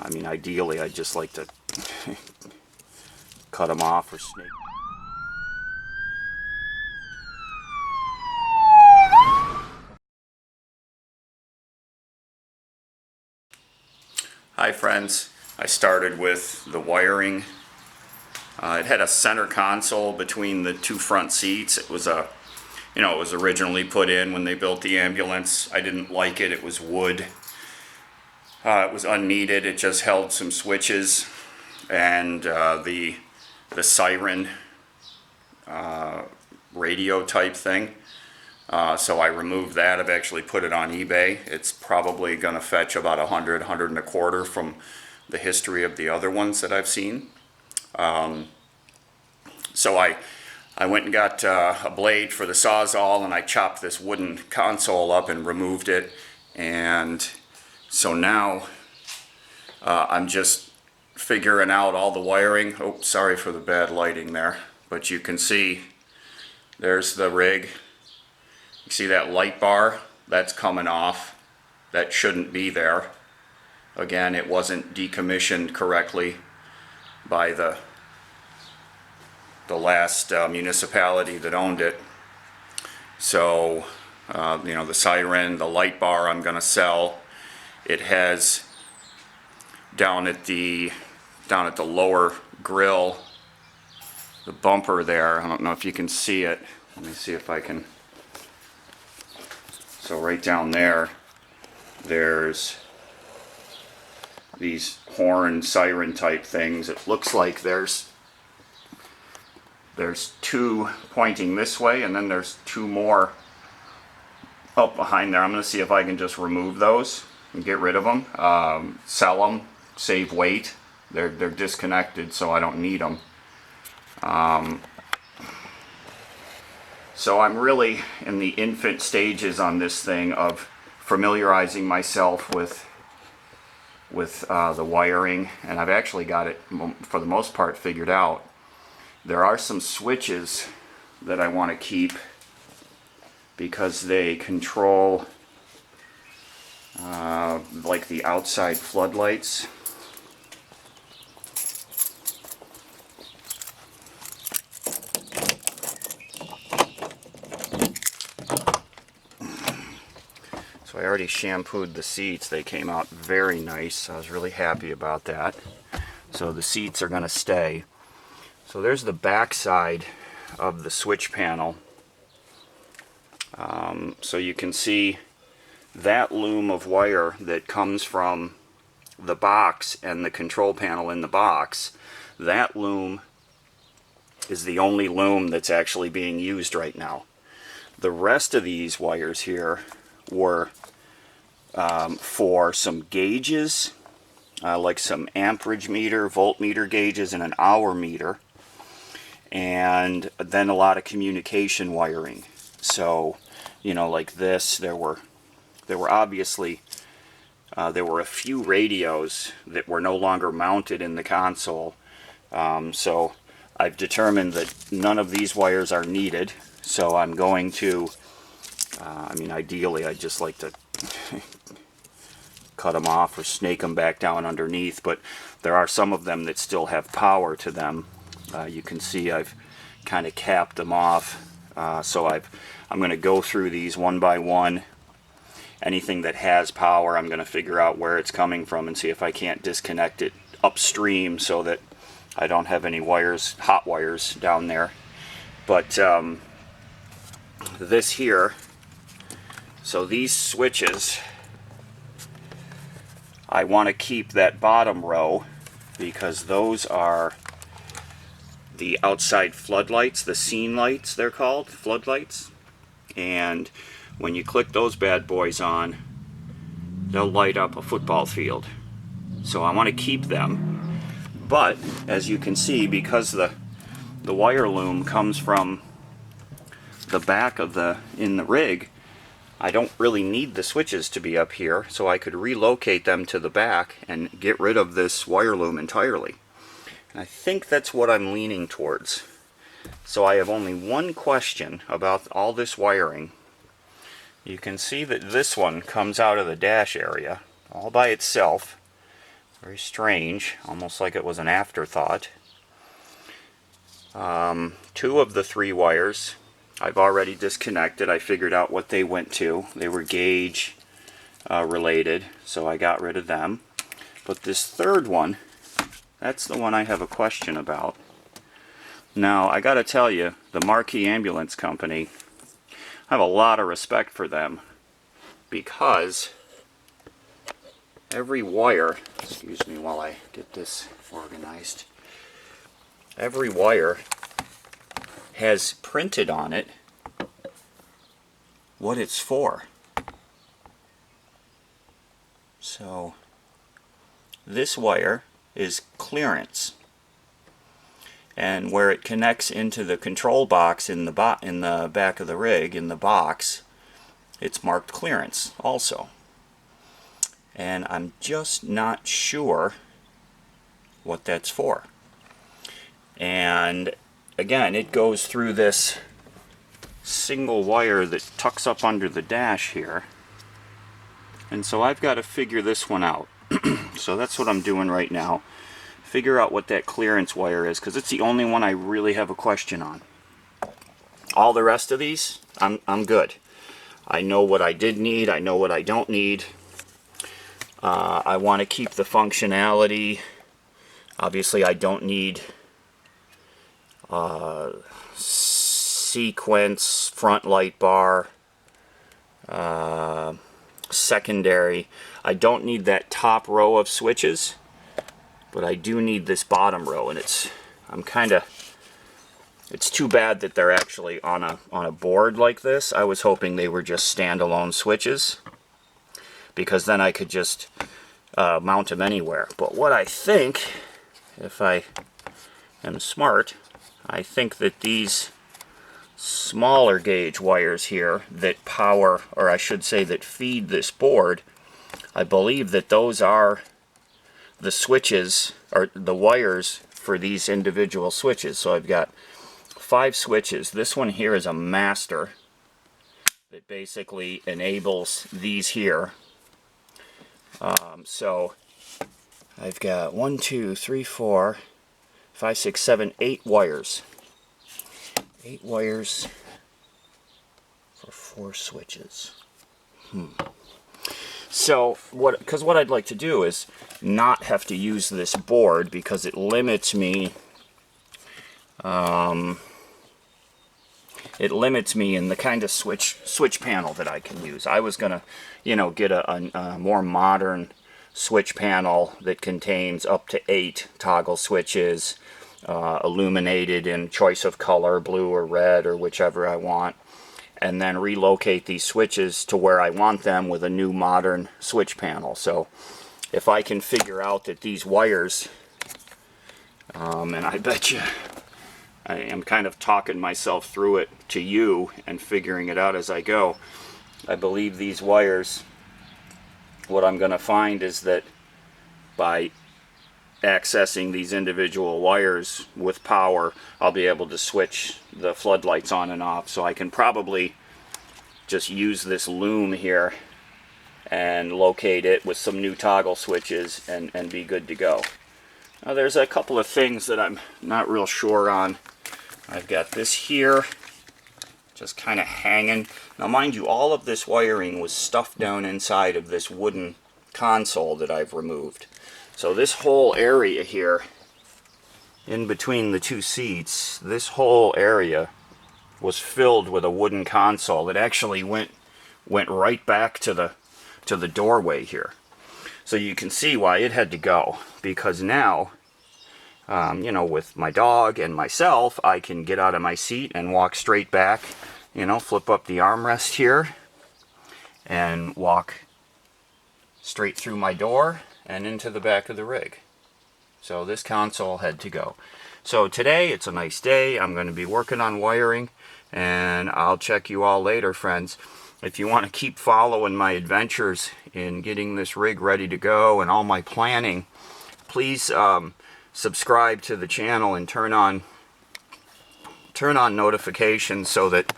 I mean, ideally, I'd just like to cut them off or snake. Hi friends, I started with the wiring. It had a center console between the two front seats. It was it was originally put in when they built the ambulance. I didn't like it. It was wood. It was unneeded. It just held some switches and the siren radio type thing. So I removed that. I've actually put it on eBay. It's probably going to fetch about $100, $125 from the history of the other ones that I've seen. So I went and got a blade for the Sawzall, and I chopped this wooden console up and removed it. And so now I'm just figuring out all the wiring. Oh, sorry for the bad lighting there, but you can see there's the rig. You see that light bar? That's coming off. That shouldn't be there. Again, it wasn't decommissioned correctly by the last municipality that owned it. So, the siren, the light bar I'm going to sell. It has down at the lower grill, the bumper there. I don't know if you can see it. Let me see if I can. So right down there, there's these horn siren type things. It looks like there's two pointing this way, and then there's two more up behind there. I'm going to see if I can just remove those and get rid of them, sell them, save weight. They're disconnected, so I don't need them. So I'm really in the infant stages on this thing of familiarizing myself with the wiring, and I've actually got it for the most part figured out. There are some switches that I want to keep because they control like the outside floodlights. So I already shampooed the seats. They came out very nice. I was really happy about that. So the seats are going to stay. So there's the back side of the switch panel. So you can see that loom of wire that comes from the box and the control panel in the box. That loom is the only loom that's actually being used right now. The rest of these wires here were for some gauges, like some amperage meter, voltmeter gauges, and an hour meter, and then a lot of communication wiring. So, like this, there were obviously there were a few radios that were no longer mounted in the console. So I've determined that none of these wires are needed. So I'm going to, ideally I'd just like to cut them off or snake them back down underneath, but there are some of them that still have power to them. You can see I've kind of capped them off. So I'm going to go through these one by one. Anything that has power, I'm going to figure out where it's coming from and see if I can't disconnect it upstream so that I don't have any wires, hot wires down there. But this here, so these switches, I want to keep that bottom row because those are the outside floodlights, the scene lights they're called, floodlights. And when you click those bad boys on, they'll light up a football field. So I want to keep them. But as you can see, because the wire loom comes from the back of in the rig, I don't really need the switches to be up here, so I could relocate them to the back and get rid of this wire loom entirely. And I think that's what I'm leaning towards. So I have only one question about all this wiring. You can see that this one comes out of the dash area all by itself. Very strange, almost like it was an afterthought. 2 of the 3 wires I've already disconnected. I figured out what they went to. They were gauge related, so I got rid of them. But this third one, that's the one I have a question about. Now, I gotta tell you, the Marquee Ambulance Company, I have a lot of respect for them, because every wire, excuse me while I get this organized, every wire has printed on it what it's for. So this wire is clearance, and where it connects into the control box in the back of the rig, in the box, it's marked clearance also. And I'm just not sure what that's for. And again, it goes through this single wire that tucks up under the dash here. And so I've got to figure this one out. So that's what I'm doing right now. Figure out what that clearance wire is, because it's the only one I really have a question on. All the rest of these, I'm good. I know what I did need, I know what I don't need. I want to keep the functionality. Obviously I don't need sequence, front light bar, secondary. I don't need that top row of switches, but I do need this bottom row, and it's too bad that they're actually on a board like this. I was hoping they were just standalone switches, because then I could just mount them anywhere. But what I think, if I am smart, I think that these smaller gauge wires here that power, or I should say that feed this board, I believe that those are the switches, or the wires for these individual switches. So I've got 5 switches. This one here is a master that basically enables these here. So I've got 1, 2, 3, 4, 5, 6, 7, 8 wires. 8 wires for 4 switches. So what I'd like to do is not have to use this board, because it limits me. It limits me in the kind of switch panel that I can use. I was gonna, get a more modern switch panel that contains up to 8 toggle switches, illuminated in choice of color, blue or red or whichever I want, and then relocate these switches to where I want them with a new modern switch panel. So if I can figure out that these wires, and I bet you I am kind of talking myself through it to you and figuring it out as I go. I believe these wires, what I'm going to find is that by accessing these individual wires with power, I'll be able to switch the floodlights on and off. So I can probably just use this loom here and locate it with some new toggle switches and be good to go. Now there's a couple of things that I'm not real sure on. I've got this here just kind of hanging. Now mind you, all of this wiring was stuffed down inside of this wooden console that I've removed. So this whole area here, in between the 2 seats, this whole area was filled with a wooden console. It actually went right back to the doorway here. So you can see why it had to go, because now, with my dog and myself, I can get out of my seat and walk straight back, flip up the armrest here and walk straight through my door and into the back of the rig. So this console had to go. So today, it's a nice day. I'm going to be working on wiring, and I'll check you all later, friends. If you want to keep following my adventures in getting this rig ready to go and all my planning, please subscribe to the channel and turn on notifications so that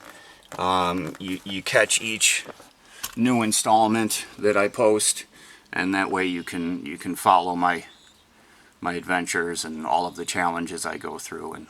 you catch each new installment that I post, and that way you can follow my my adventures and all of the challenges I go through. And